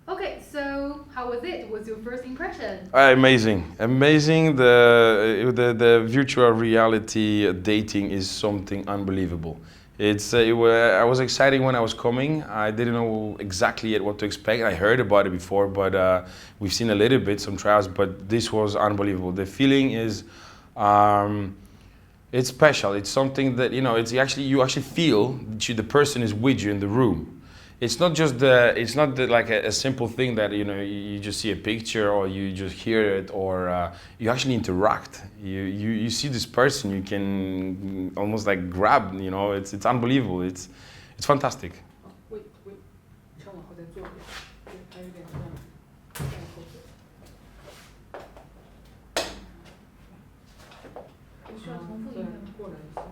Okay, so how was it? What's your first impression? Amazing. The virtual reality dating is something unbelievable. I was excited when I was coming. I didn't know exactly yet what to expect. I heard about it before, but we've seen a little bit, some trials. But this was unbelievable. The feeling is, um, it's special. It's something that you actually feel that the person is with you in the room. It's not like a simple thing that you just see a picture or you just hear it or you actually interact. You see this person, you can almost like grab. It's unbelievable. It's fantastic. Wait,让我再做一遍，对，还有点不需要重复一遍吗？过来一下。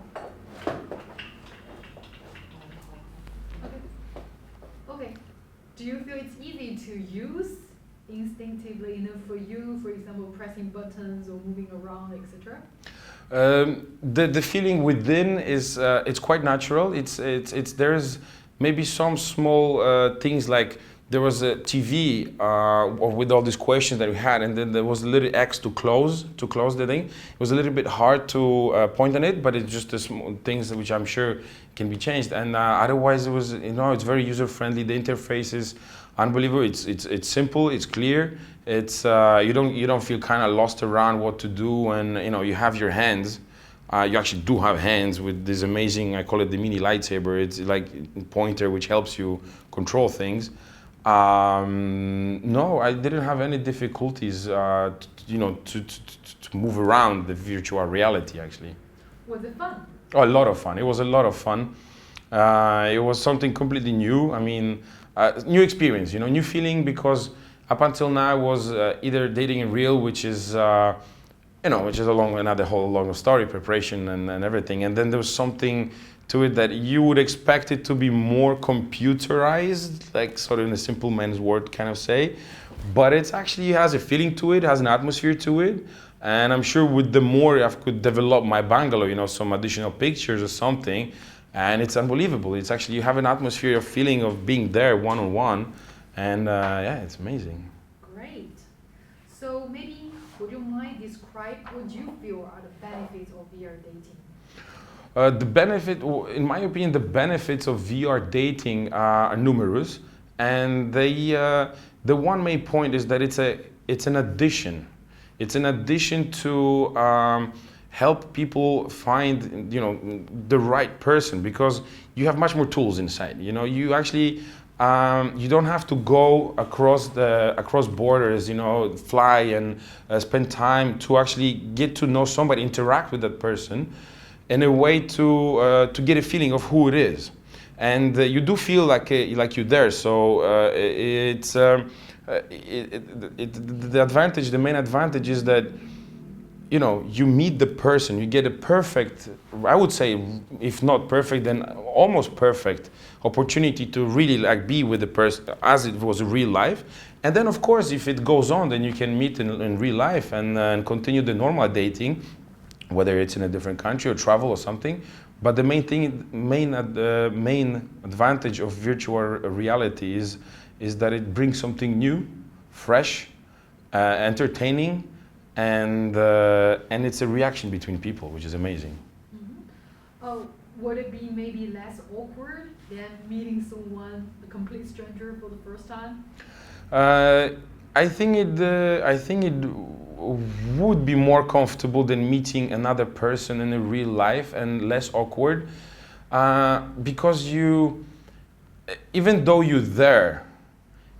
Okay. Do you feel it's easy to use instinctively enough for you, for example, pressing buttons or moving around, etc.? The feeling within is it's quite natural. It's there's maybe some small things like there was a TV with all these questions that we had, and then there was a little X to close the thing. It was a little bit hard to point on it, but it's just the small things which I'm sure can be changed. And otherwise, it was it's very user friendly. The interface is unbelievable. It's simple. It's clear. It's you don't feel kind of lost around what to do, and you have your hands. You actually do have hands with this amazing, I call it the mini lightsaber. It's like a pointer which helps you control things. No, I didn't have any difficulties, to move around the virtual reality actually. Was it fun? Oh, a lot of fun. It was a lot of fun. It was something completely new. I mean, new experience, new feeling because up until now I was either dating in real, which is which is another whole long story, preparation and everything. And then there was something to it that you would expect it to be more computerized, like sort of in a simple man's word kind of say. But it's actually has a feeling to it, has an atmosphere to it. And I'm sure with the more I could develop my bungalow, some additional pictures or something, and it's unbelievable. It's actually, you have an atmosphere, a feeling of being there one-on-one. And yeah, it's amazing. Great. So maybe would you mind describe what you feel are the benefits of VR dating? In my opinion, the benefits of VR dating are numerous, and the one main point is that it's an addition. It's an addition to help people find the right person because you have much more tools inside. You actually you don't have to go across borders, fly and spend time to actually get to know somebody, interact with that person in a way to get a feeling of who it is, and you do feel like you're there. So the main advantage is that you meet the person, you get a perfect, I would say, if not perfect, then almost perfect opportunity to really be with the person as it was real life. And then of course, if it goes on, then you can meet in real life and continue the normal dating, whether it's in a different country or travel or something. But the main advantage of virtual reality is that it brings something new, fresh, entertaining, and it's a reaction between people, which is amazing. Mm-hmm. Oh, would it be maybe less awkward than meeting someone, a complete stranger, for the first time? I think it would be more comfortable than meeting another person in a real life and less awkward, because even though you're there,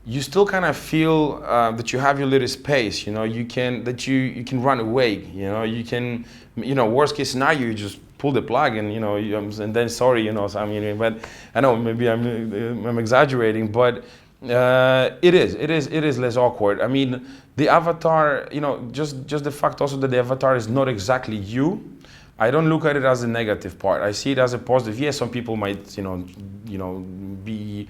you still kind of feel that you have your little space. You can run away. You can, worst case scenario, you just pull the plug and and then sorry, So, I mean, but I know maybe I'm exaggerating, but it is less awkward. I mean, the avatar, just the fact also that the avatar is not exactly you. I don't look at it as a negative part. I see it as a positive. Yes, some people might, be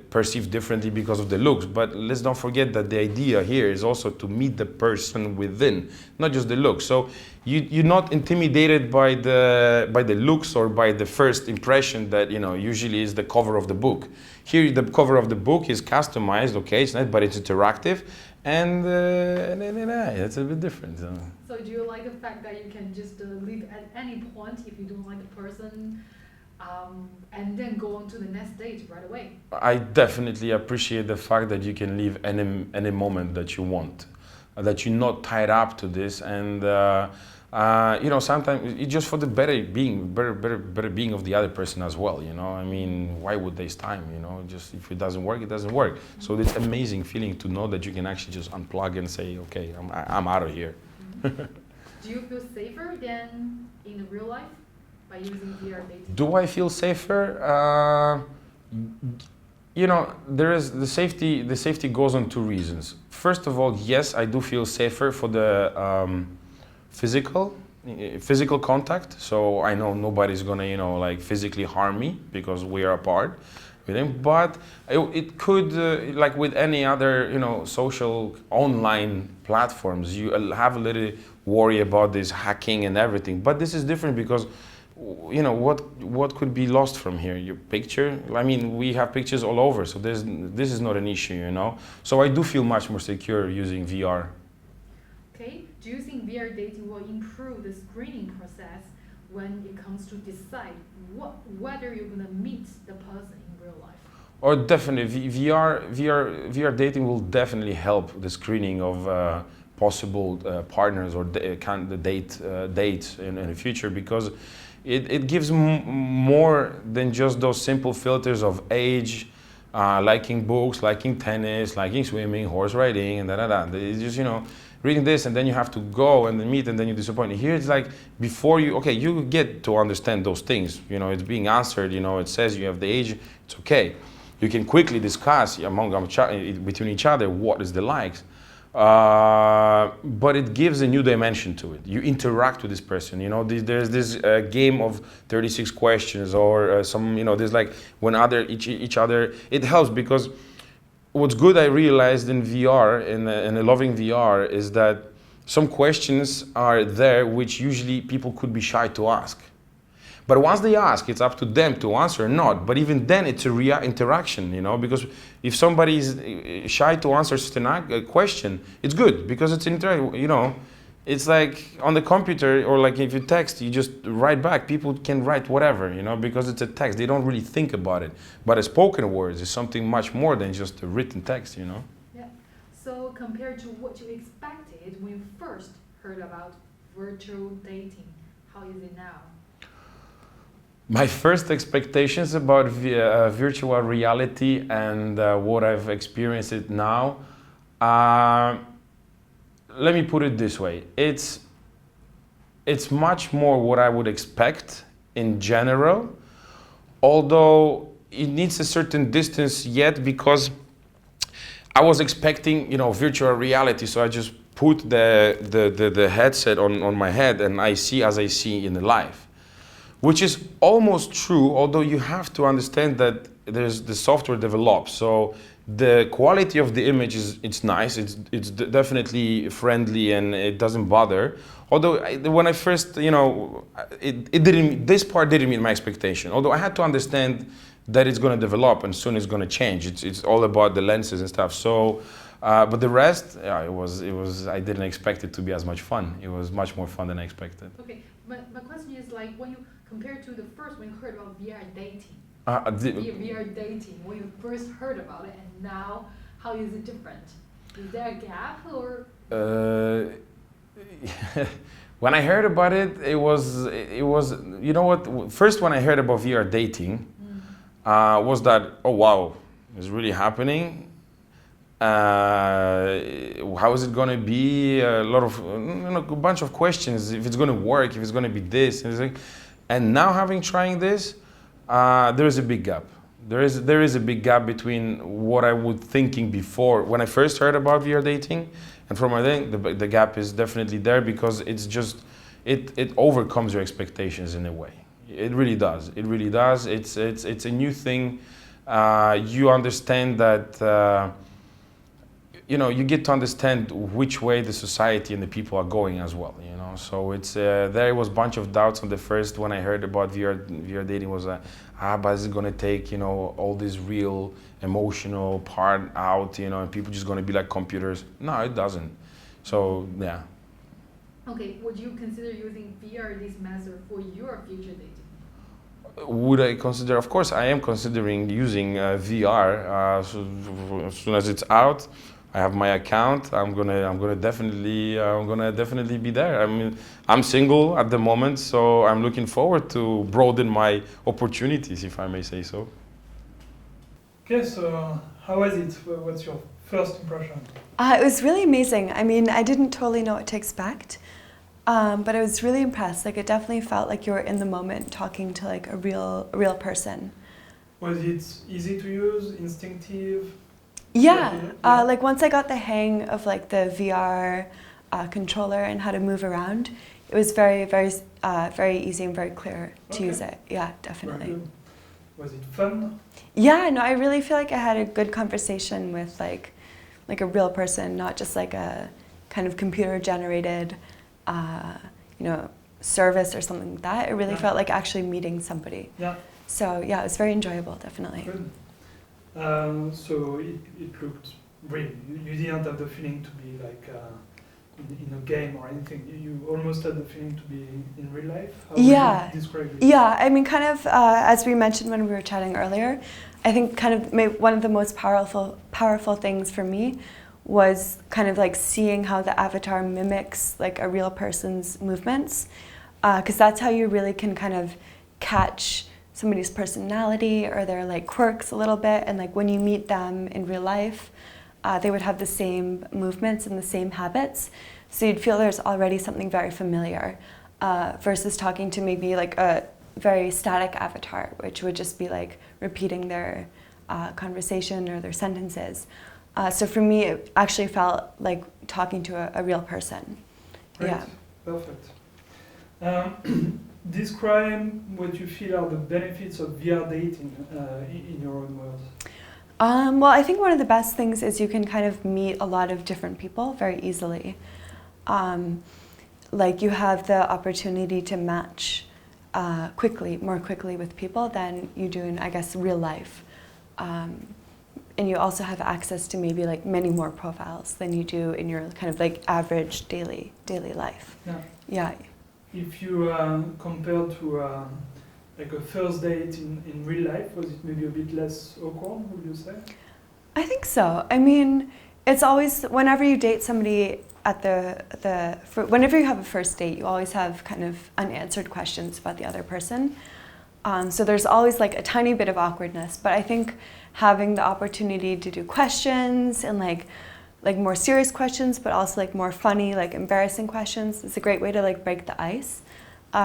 perceived differently because of the looks. But let's not forget that the idea here is also to meet the person within, not just the looks. So you're not intimidated by the looks or by the first impression that usually is the cover of the book. Here, the cover of the book is customized. Okay, it's not, but it's interactive. And it's a bit different. So do you like the fact that you can just leave at any point if you don't like the person, and then go on to the next stage right away? I definitely appreciate the fact that you can leave any moment that you want, that you're not tied up to this, and sometimes it's just for the better being of the other person as well. I mean, why would waste time? Just if it doesn't work, it doesn't work. So it's amazing feeling to know that you can actually just unplug and say, okay, I'm out of here. Mm-hmm. Do you feel safer than in the real life by using VR dating? Do I feel safer? There is the safety. The safety goes on two reasons. First of all, yes, I do feel safer for the physical contact. So I know nobody's gonna, like physically harm me because we are apart with him. But it could, like with any other, social online platforms, you have a little worry about this hacking and everything. But this is different because, what could be lost from here? Your picture. I mean, we have pictures all over, so this is not an issue, So I do feel much more secure using VR. Okay. Do you think VR dating will improve the screening process when it comes to decide whether you're gonna meet the person in real life? Or definitely, VR dating will definitely help the screening of possible partners or dates in the future, because it gives more than just those simple filters of age, liking books, liking tennis, liking swimming, horse riding, and It's just, reading this and then you have to go and then meet and then you're disappointed. Here it's like before you get to understand those things. It's being answered. It says you have the age. It's okay. You can quickly discuss between each other what is the likes. But it gives a new dimension to it. You interact with this person. There's this game of 36 questions or there's like when each other. It helps because what's good I realized in VR, in loving VR, is that some questions are there which usually people could be shy to ask. But once they ask, it's up to them to answer or not. But even then, it's a real interaction, because if somebody is shy to answer a question, it's good because it's interaction, It's like on the computer or like if you text, you just write back. People can write whatever, because it's a text. They don't really think about it. But a spoken words is something much more than just a written text, Yeah. So compared to what you expected when you first heard about virtual dating, how is it now? My first expectations about virtual reality and what I've experienced it now, let me put it this way. It's much more what I would expect in general, although it needs a certain distance yet because I was expecting, virtual reality. So I just put the headset on my head and I see as I see in the life, which is almost true, although you have to understand that there's the software develops. So the quality of the image it's nice. It's definitely friendly and it doesn't bother. Although when I first, this part didn't meet my expectation. Although I had to understand that it's going to develop and soon it's going to change. It's all about the lenses and stuff. So, but the rest, it was. I didn't expect it to be as much fun. It was much more fun than I expected. Okay, but my question is like when you compare to the first when you heard about VR dating. VR dating, when you first heard about it, and now, how is it different? Is there a gap or? When I heard about it, it was. What? First, when I heard about VR dating, was that, oh wow, it's really happening. How is it going to be? A lot of, a bunch of questions. If it's going to work, if it's going to be this, and now trying this. There is a big gap. There is a big gap between what I was thinking before when I first heard about VR dating, and from my thing, the gap is definitely there because it's just it overcomes your expectations in a way. It really does. It really does. It's a new thing. You understand that. You get to understand which way the society and the people are going as well. So it's there was a bunch of doubts on the first when I heard about VR dating was but is it gonna take all this real emotional part out and people just gonna be like computers? No, it doesn't. So yeah. Okay, would you consider using VR this method for your future dating? Would I consider? Of course, I am considering using VR. So as soon as it's out, I have my account. I'm gonna definitely be there. I mean, I'm single at the moment, so I'm looking forward to broaden my opportunities, if I may say so. Okay, so how was it? What's your first impression? It was really amazing. I mean, I didn't totally know what to expect, but I was really impressed. Like, it definitely felt like you were in the moment, talking to like a real person. Was it easy to use, instinctive? Yeah, like once I got the hang of like the VR controller and how to move around, it was very easy and very clear to use it. Yeah, definitely. Was it fun? Yeah, no, I really feel like I had a good conversation with like a real person, not just like a kind of computer generated, service or something like that. It really felt like actually meeting somebody. Yeah. So yeah, it was very enjoyable, definitely. Good. So it looked real. You didn't have the feeling to be like in a game or anything. You almost had the feeling to be in real life. How would you describe it? Yeah, I mean, kind of as we mentioned when we were chatting earlier, I think kind of one of the most powerful things for me was kind of like seeing how the avatar mimics like a real person's movements, because that's how you really can kind of catch somebody's personality or their like quirks a little bit, and like when you meet them in real life, they would have the same movements and the same habits, so you'd feel there's already something very familiar, versus talking to maybe like a very static avatar, which would just be like repeating their conversation or their sentences. So for me, it actually felt like talking to a real person. Great. Yeah. Perfect. Describe what you feel are the benefits of VR dating in your own words. Well, I think one of the best things is you can kind of meet a lot of different people very easily. Like you have the opportunity to match more quickly with people than you do in, I guess, real life. And you also have access to maybe like many more profiles than you do in your kind of like average daily life. Yeah. Yeah. If you compare to like a first date in real life, was it maybe a bit less awkward, would you say? I think so. I mean, it's always, whenever you date somebody at whenever you have a first date, you always have kind of unanswered questions about the other person. So there's always like a tiny bit of awkwardness, but I think having the opportunity to do questions and like more serious questions, but also like more funny, like embarrassing questions, is a great way to like break the ice.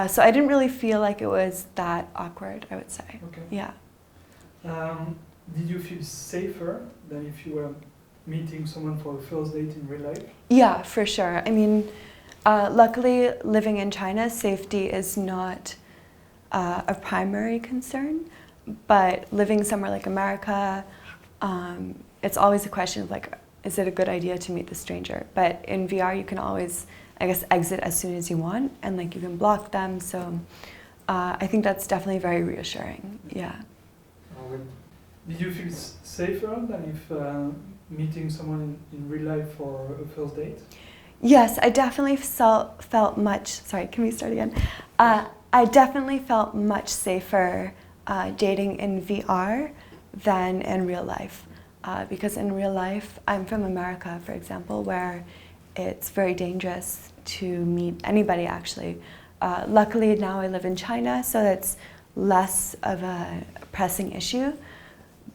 So I didn't really feel like it was that awkward, I would say. Okay. Yeah. Did you feel safer than if you were meeting someone for a first date in real life? Yeah, for sure. I mean, luckily living in China, safety is not a primary concern, but living somewhere like America, it's always a question of like, is it a good idea to meet the stranger? But in VR, you can always, I guess, exit as soon as you want, and like you can block them. So I think that's definitely very reassuring. Yeah. Did you feel safer than if meeting someone in real life for a first date? Yes, I definitely felt much. Sorry, can we start again? I definitely felt much safer dating in VR than in real life. Because in real life, I'm from America, for example, where it's very dangerous to meet anybody, actually. Luckily, now I live in China, so it's less of a pressing issue.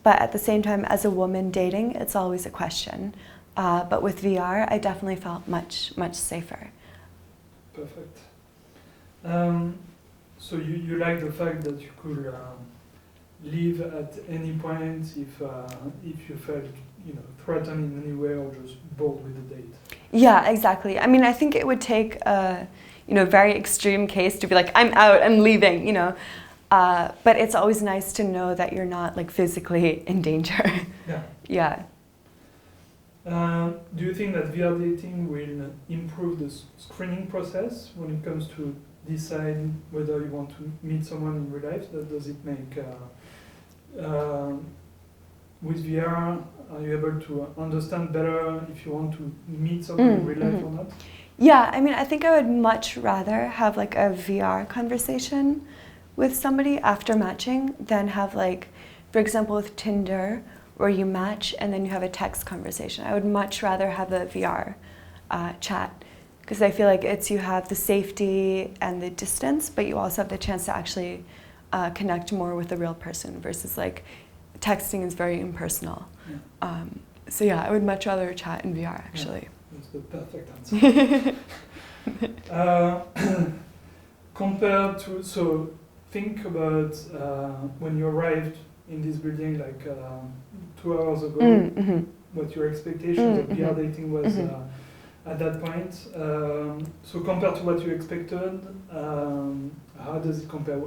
But at the same time, as a woman dating, it's always a question. But with VR, I definitely felt much safer. Perfect. So you like the fact that you could leave at any point if you felt threatened in any way or just bored with the date? Yeah, exactly. I mean, I think it would take a very extreme case to be like, I'm out, I'm leaving, But it's always nice to know that you're not like physically in danger. Yeah. Yeah. Do you think that VR dating will improve the screening process when it comes to decide whether you want to meet someone in real life? Does it make, with VR, are you able to understand better if you want to meet someone in real life or not? Yeah, I mean, I think I would much rather have like a VR conversation with somebody after matching than have like, for example, with Tinder, where you match and then you have a text conversation. I would much rather have a VR chat, because I feel like you have the safety and the distance, but you also have the chance to actually connect more with the real person versus like texting is very impersonal. Yeah. So yeah, I would much rather chat in VR actually. Yeah, that's the perfect answer. Compared to, so think about when you arrived in this building like 2 hours ago, what your expectations of VR dating was at that point. So compared to what you expected, how does it compare?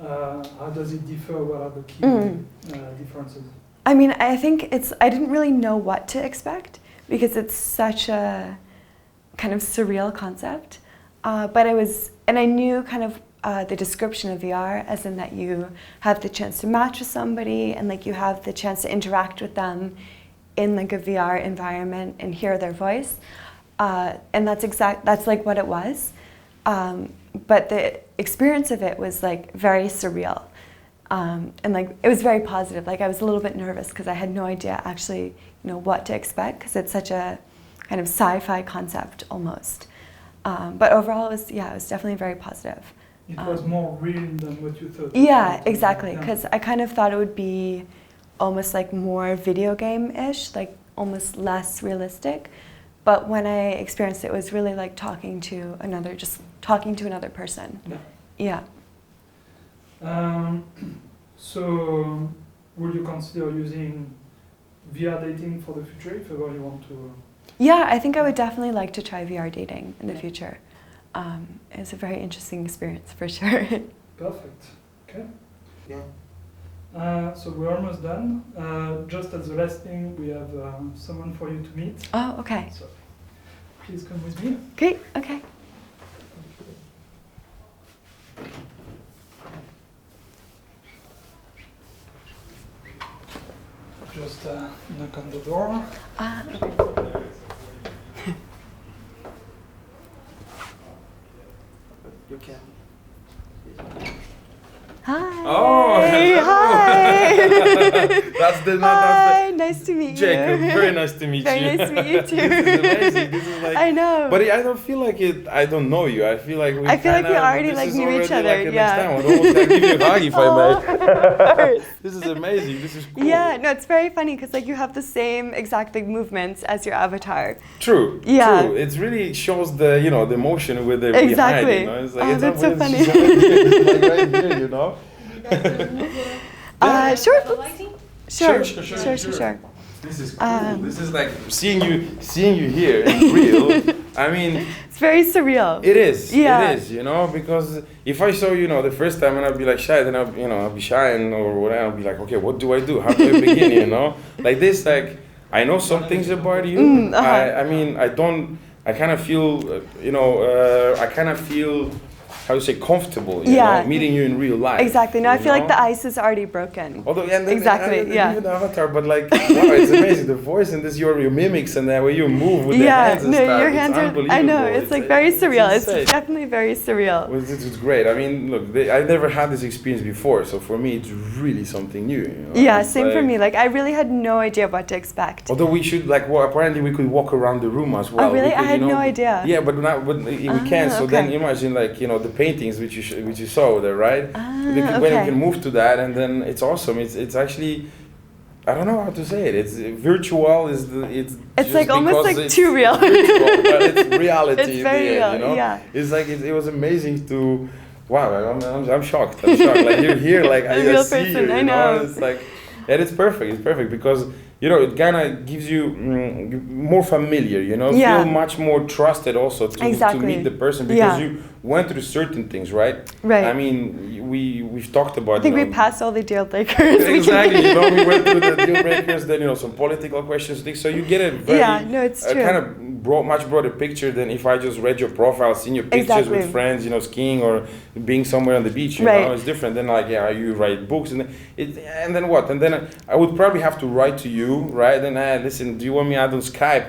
How does it differ? What are the key differences? I mean, I think I didn't really know what to expect because it's such a kind of surreal concept. But I knew kind of the description of VR, as in that you have the chance to match with somebody and like you have the chance to interact with them in like a VR environment and hear their voice. And that's like what it was. But the experience of it was like very surreal. And like it was very positive. Like I was a little bit nervous because I had no idea actually, what to expect, because it's such a kind of sci-fi concept almost. But overall, it was definitely very positive. It was more real than what you thought. Yeah, exactly. Because I kind of thought it would be almost like more video game-ish, like almost less realistic. But when I experienced it, it was really like talking to another person. Yeah. So, would you consider using VR dating for the future if ever you want to? Yeah, I think I would definitely like to try VR dating in the future. It's a very interesting experience for sure. Perfect. Okay. Yeah. So we're almost done. Just as the last thing, we have someone for you to meet. Oh, okay. So please come with me. Great. Okay. Just knock on the door. You can. Hi. Oh, hello. Hi. That's Hi. Nice to meet Jacob. you. Very nice to meet you. Very nice to meet you too. This is amazing. This is like. I know. But I don't feel like it. I don't know you. I feel like we. already like knew each other. Like Yeah. I'd almost like give you a hug if I may. Of This is amazing. This is cool. Yeah, no, it's very funny because like you have the same exact like movements as your avatar. True. Yeah. True. It really shows the the emotion with the Exactly. behind. It's like, That's so funny. It's like right here, Sure. Sure. Sure. This is cool. This is like seeing you here in real. I mean, it's very surreal. it is. Yeah. It is. Because if I saw you, the first time, and I'd be like shy, then I'll be shy or whatever. I'll be like, okay, what do I do? How do I begin? Like this, like I know some things about you. I mean, I kind of feel, how to say, comfortable, meeting you in real life. Exactly. No, I feel like the ice is already broken. Although, exactly, even the avatar, but like, wow, it's amazing. The voice and this, your mimics and the way you move with the hands and stuff. Your hands are, I know, it's like very surreal. It's definitely very surreal. Well, it's great. I mean, look, I've never had this experience before, so for me, it's really something new. Yeah, it's same for me. Like, I really had no idea what to expect. Although we should, apparently we could walk around the room as well. Oh, really? I had no idea. Yeah, but we can. So then imagine, the paintings which you saw there, right? When you can move to that, and then it's awesome. It's actually, I don't know how to say it. It's virtual. It's like almost like too real. Virtual, but it's reality. It's very real. Yeah. It's like it was amazing to. Wow, I'm shocked. Like you're here, like I see person, you. I know. It's like, and it's perfect. It's perfect because you know, it kind of gives you more familiar, you know, Yeah. feel much more trusted also to Exactly. meet the person because Yeah. you went through certain things, right? Right. I mean, we've talked about. I think you we know, passed all the deal breakers. exactly. You know, we went through the deal breakers, then you know some political questions, things. So you get a very Yeah, no, it's true. kind of much broader picture than if I just read your profile, seen your pictures Exactly. with friends, you know, skiing or being somewhere on the beach. You Right. know, it's different than like you write books and then what? And then I would probably have to write to you, right? Then listen, do you want me out on Skype?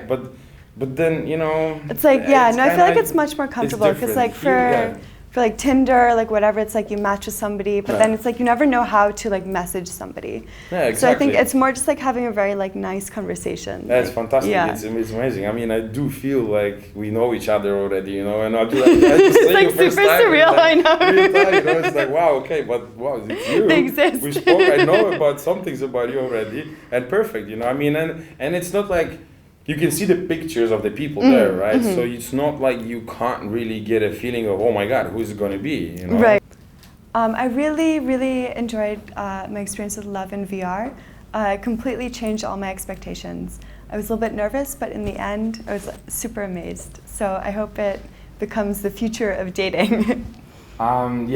But then you know, It's like, yeah, it's no, I feel kinda- like it's much more comfortable because different. like Yeah. for like Tinder, like whatever, it's like you match with somebody, but Yeah. then it's like you never know how to like message somebody. Yeah, exactly. So I think it's more just like having a very like nice conversation. That's like, fantastic. Yeah. It's amazing. I mean, I do feel like we know each other already, you know, and I just It's say like you first super time, surreal, like, I know. real time, you know, it's like, wow, okay, but wow, it's you. They exist. We spoke, I know about some things about you already, and perfect, you know, I mean, and it's not like, you can see the pictures of the people there, right? So it's not like you can't really get a feeling of, oh my God, who's it going to be, you know? Right. I really, really enjoyed my experience with Love in VR. It completely changed all my expectations. I was a little bit nervous, but in the end, I was super amazed. So I hope it becomes the future of dating.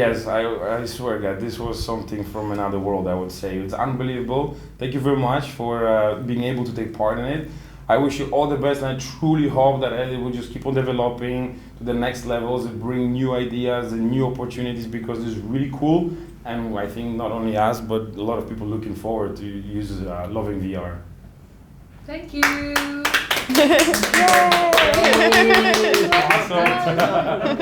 Yes, I swear, God, this was something from another world, I would say. It's unbelievable. Thank you very much for being able to take part in it. I wish you all the best, and I truly hope that it will just keep on developing to the next levels and bring new ideas and new opportunities because it's really cool. And I think not only us, but a lot of people looking forward to use Loving VR. Thank you. Yay! Awesome.